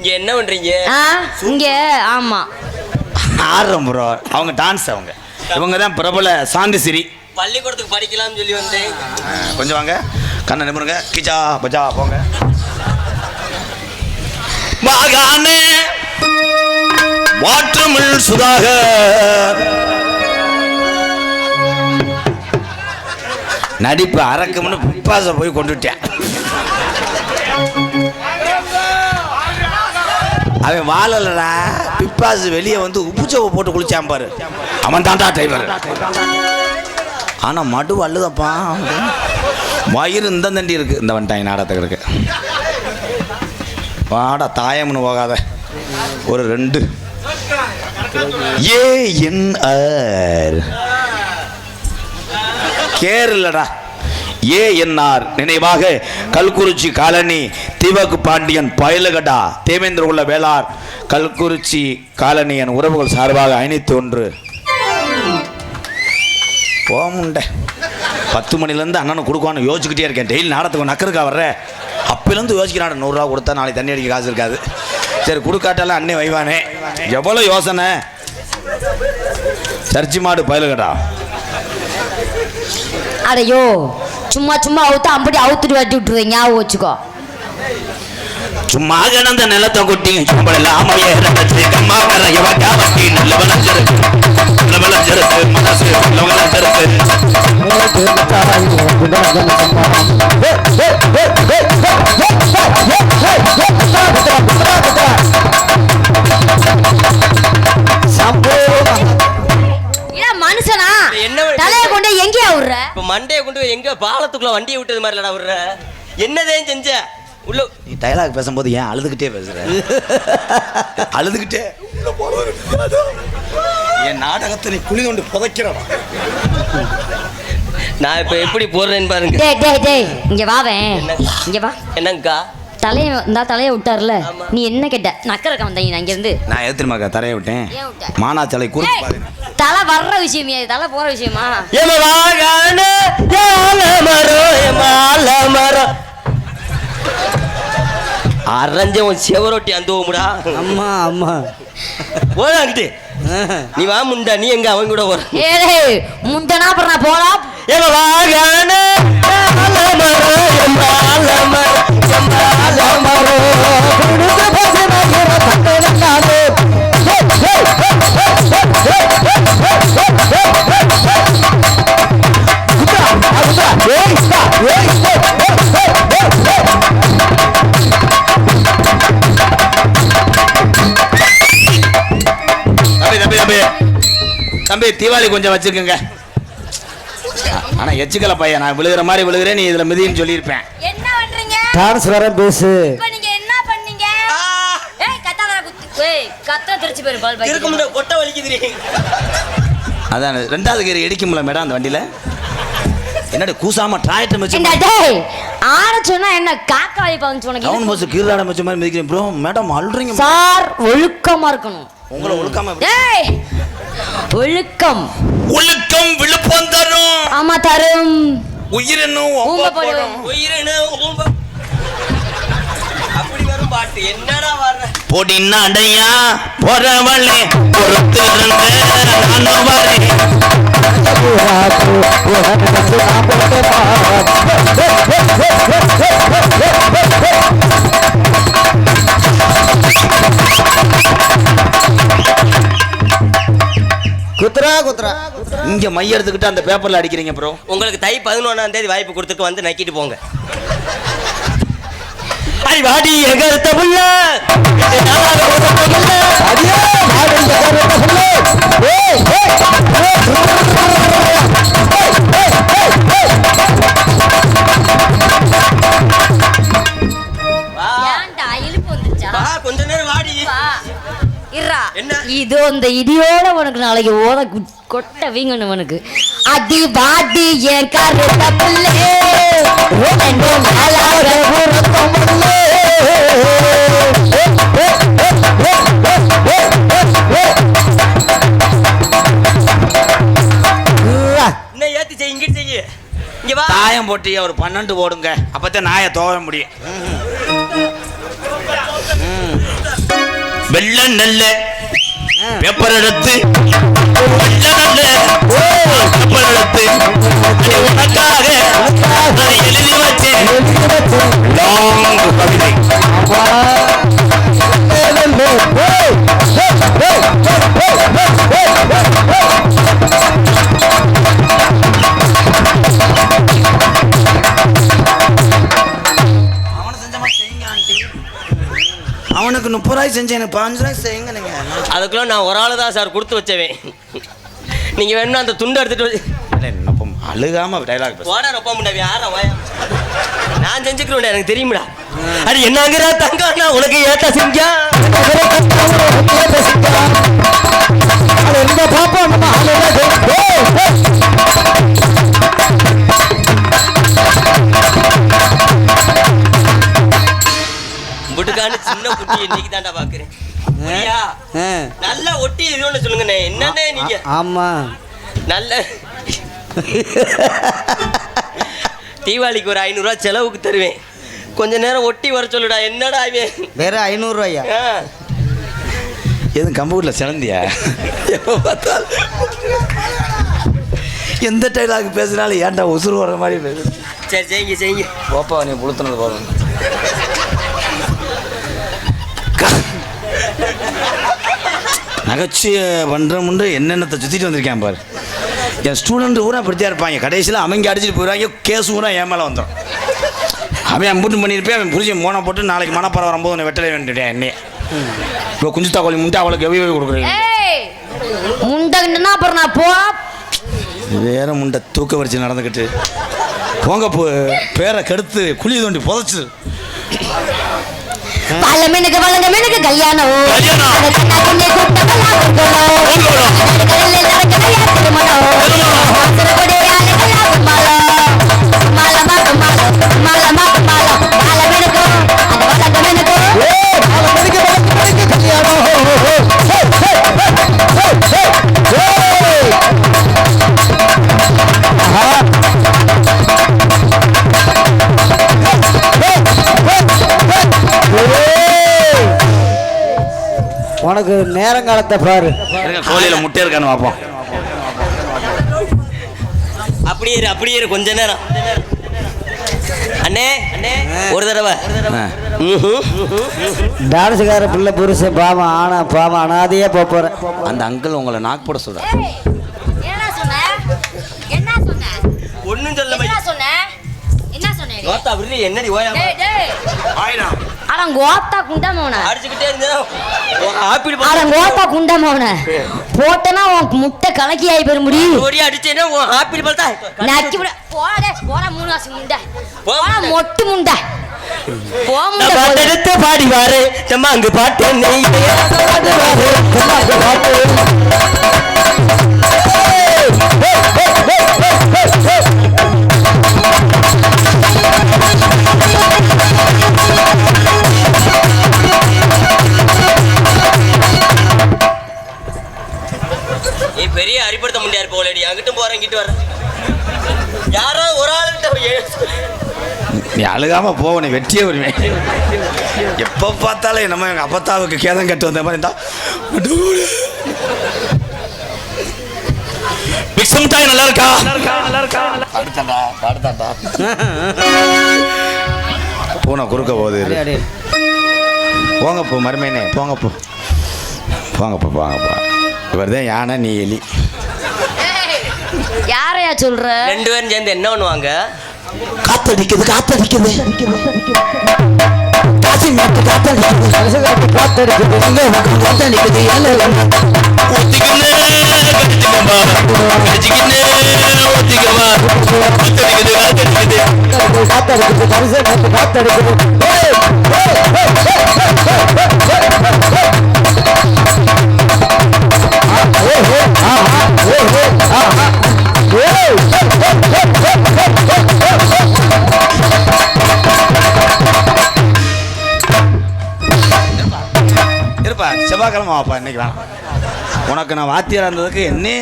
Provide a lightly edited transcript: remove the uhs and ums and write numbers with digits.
இங்க என்ன பண்றீங்க? இங்க ஆமா ஆடுறோம் ப்ரோ. அவங்க டான்ஸ். இவங்க தான் பிரபல சாந்திசிரி. பள்ளிக்கூடத்துக்கு படிக்கலாம்னு சொல்லி வந்தேன். கொஞ்சம் வாங்க, கண்ணை நிமிருங்க. கிச்சா பஜா போங்க. மாகாணே வாற்றமிழ் சுதாகர் நடிப்பு அரக்கம்னு பிப்பாச போய் கொண்டுட்டேன். அவன் வாழலடா. பிப்பாசு வெளியே வந்து உப்புச்சவை போட்டு குளிச்சான் பாரு. அவன் தாண்டா டிரைவர். ஆனா மடு அள்ளுதப்பா. வயிறு இந்த தண்டி இருக்கு. இந்த வந்துட்டாங்க நாடகத்துக்கு இருக்கு. வாடா தாயம்னு போகாத. ஒரு 2 ஏஎன்ஆர் கேர் இல்லடா. ஏஎன்ஆர் நினைவாக கல்குறிச்சி காலனி தீவக்கு பாண்டியன் பயலுகடா தேவேந்திர உள்ள வேளார் கல்குறிச்சி காலனி என் உறவுகள் சார்பாக 501 போமுண்ட 10 மணிலேருந்து அண்ணனு கொடுக்குவான்னு யோசிச்சுக்கிட்டே இருக்கேன். டெய்லி நாடத்துக்கு நக்கருக்கா வர்ற. அப்பிலேருந்து யோசிக்கிறான். 100 ரூபா கொடுத்தா நாளைக்கு தண்ணி அடிக்க காசு இருக்காது. சரி கொடுக்காட்டாலும் அண்ணே வைவானே. எவ்வளோ யோசனை. சர்ச்சி மாடு பயலுகடா. அடையோ சும்மா சும்மா அவுத்து அம்படி அவுத்துட்டு வட்டி விட்டுருவேன். ஞாபகம் வச்சுக்கோ. சும்மா கிடந்த நிலத்தை கொட்டி சும்பலாம் மனுஷனா தலையை கொண்டு எங்கேயா விடுற? இப்ப மண்டையை கொண்டு எங்க பாலத்துக்குள்ள வண்டியை விட்டது மாதிரி இல்லடா விடுற. என்னதேன் செஞ்ச உள்ள? நீ டயலாக் பேசும்போது ஏன் அழுதுகிட்டே பேசுற? அழுதுகிட்டே என் நாடகத்தை நீ குழி கொண்டு புதைக்கிறவா. நான் இப்ப எப்படி போடுறேன்னு பாருங்க. டேய் இங்க வாவேன். இங்க வா. என்னங்கக்கா? தலையை விட்டார்ல. நீ என்ன கேட்ட? நக்கறக்க வந்தீங்க இங்க இருந்து. நான் எதிர்மாக்கா தரையை விட்டேன். மானாச்சலை குறுக்கு பாரு. தலை வர்ற விஷயமே தலை போற விஷயமா? அரஞ்ச உன் செவரொட்டி அந்த முடா. அம்மா அம்மா போதாங்கிட்டு நீ வா முண்டா. நீ எங்க அவங்க கூட போற? முண்டனா அப்புறம் நான் போலாம். தம்பி தீபாவளி கொஞ்சம் வச்சுக்கோங்க. ஆனா எச்சுக்கல பையன். நான் விழுகிற மாதிரி விழுகிறேன். நீ இதுல மிதின்னு சொல்லியிருப்பேன். என்ன பண்றீங்க? டான்ஸ் வர பேசு. இப்போ நீங்க என்ன பண்ணீங்க? ஏய் கத்தாதடா குத்து. ஏய் கத்தற திருச்சி பேரு பால் பாக்கி. இருக்க முண்ட கொட்ட வலிக்குதுறீ. அதான் 2வது கியர் இடிக்கும்ல மேடம் அந்த வண்டியில. என்னடி கூசாம டிராக்டர் வச்சு. டேய் ஆட சொன்னா என்ன காக்கா வாய் பாங்க சொன்னீங்க. டவுன் பஸ் கீழாட வச்ச மாதிரி மிதிக்கிறேன் ப்ரோ. மேடம் அல்றீங்க சார். ஒழுக்கமா இருக்கணும். உங்களை ஒழுக்காம. டேய் ஒழுக்கம் விழுப்பம் தரும். ஆமா தரும். உயிரினும் போடும். அப்படி வரும் பாட்டு. என்னடா வர்ற பொடின்னா அடையா போறவளே பொறுத்து நானும் வரேன். குத்ரா இங்க மைய எடுத்துக்கிட்டு அந்த பேப்பர்ல அடிக்கிறீங்க ப்ரோ. உங்களுக்கு தை 11ஆம் தேதி வாய்ப்பு கொடுத்துட்டு வந்து நக்கிட்டு போங்க. வாடி எகர்த்த புள்ள கொஞ்ச நேரம் வாடி. இது அந்த இடியோட உனக்கு நாளைக்கு ஓத கொட்ட வீங்கணும் உனக்கு. அடி வாடி என் கருத்த புள்ளே ஏத்தி செய்ய இங்கிட்டு செய்ய. இங்க வா. தாயம் போட்டு ஒரு 12 போடுங்க. அப்பதான் நாயை தோவ முடியும். வெள்ள நல்ல பேப்பர் எடுத்து வெள்ள நல்ல பேப்பர் எடுத்து உனக்காக நான் எழுதி வச்சேன் லாங் கவிதை. அவனுக்கு 30 ரூபாய் செஞ்சேன், எனக்கு 5 ரூபாய் செய்யுங்க. நீங்க அதுக்குள்ள நான் ஒரு ஆளு தான் சார் கொடுத்து வச்சவேன். நீங்க வேணும்னா அந்த துண்டை எடுத்துட்டு அழுகாம டைலாக் போடா ரொம்ப முன்னாடி யாரா நான் செஞ்சுக்கிறேன், எனக்கு தெரியும்டா. அது என்னங்கிற தங்கா உனக்கு ஏத்த செஞ்சா புட்டுக்கான சின்ன குட்டி இன்னைக்கு தாண்டா பாக்குறேன். நல்ல ஒட்டி இதுன்னு சொல்லுங்கண்ணே. என்னண்ணே நீங்க? ஆமா நல்ல தீபாவளிக்கு ஒரு 500 ரூபா செலவுக்கு தருவேன். கொஞ்ச நேரம் ஒட்டி வர சொல்லுடா. என்னடா இவன் வேற 500 ரூபாயா? எதுவும் கம்பூரில் சிலந்தியா? எப்போ பார்த்தாலும் எந்த டைலாக் பேசுனாலும் ஏன்டா உசுறு வர மாதிரி பேசு. சரி செய்யுங்க செய்யுங்க. போப்பா நீ புளுத்துனது போகணும். நகைச்சுவை பண்ணுறமுண்டு என்னென்னத்தை சுற்றிட்டு வந்திருக்கேன் பாரு. என் ஸ்டூடெண்ட் ஊரா இப்படித்தான் இருப்பாங்க. கடைசியில் அவங்க அடிச்சுட்டு போயிடுவாங்க. கேஸ் ஊரா என் மேலே வந்துடும். அவன் அம்பூட்டு பண்ணியிருப்பேன். அவன் புரிஞ்சு மோனை போட்டு நாளைக்கு மனப்பறம் வரும்போது உன்னை வெட்டலை வேண்டிட்டேன். என்னையே இப்போ குஞ்சு தாக்கோலி முட்டை அவளுக்கு எவ்வளோ கொடுக்குறீங்க? முண்டா அப்புறம் நான் போ வேற முண்டை தூக்க வரிச்சு நடந்துக்கிட்டு போங்க பேரை கெடுத்து குழி தோண்டி புதைச்சு பழமெனுக்கு வழங்கமெனுக்கு கல்யாணம் உனக்கு நேரங்காலத்தை பாரு. கோழியில முட்டை இருக்கான்னு பார்ப்போம். அப்படியே கொஞ்ச நேரம். அண்ணே அண்ணே ஒரு தடவை டான்ஸுக்கார பிள்ளை புருஷன் பாவம் ஆனா பாவம் அனாதையே போறேன். அந்த அங்கிள் உங்களை நாக்கு போட சொல்ற. ஒன்னும் சொல்ல கோத்தா விருதி என்னடி ஓயா ஆயினா அட கோத்தா குண்டமோன அடிச்சிட்டே இருந்தா ஆப்பிள் அட கோத்தா குண்டமோன போட்டனா உன் முட்டை கலக்கி ஆயி பெற முடியும். ஓடி அடிச்சேனா உன் ஆப்பிள் பல்தா நக்கி போடா போடா 3 வாசி முண்டை போடா மொட்டு முண்டை போ முண்டை பாட்டெடுத்து பாடி வாரு தம்மா அங்க பாட்டு நீ பெரிய அரிப்படுத்த முடியாது போலடி. அங்கிட்டும் போறேன் இங்கிட்டு வரேன். யாரோ ஒரு ஆளுகிட்ட நீ அழுகாம போவனே வெற்றியே வருமே. எப்போ பார்த்தாலும் நம்ம எங்கள் அப்பத்தாவுக்கு கேதம் கட்டு வந்த மாதிரி இருந்தா மிக்சமிட்டாய் நல்லா இருக்கா? அடுத்தாண்டா பூனை குறுக்க போகுது. போங்கப்போ மருமைனே போங்கப்போ போங்கப்பா. இவர் தான் யானை, நீ எலி. யாரையா சொல்ற? 2 பேரும் சேர்ந்து என்ன பண்ணுவாங்க? காத்தடிக்குது காத்தடிக்குது இருப்பா. செவ்வாய்க்கிழமை வாப்பா. இன்னைக்கு வேணாம். உனக்கு நான் வாத்தியார் இருந்ததுக்கு என்னே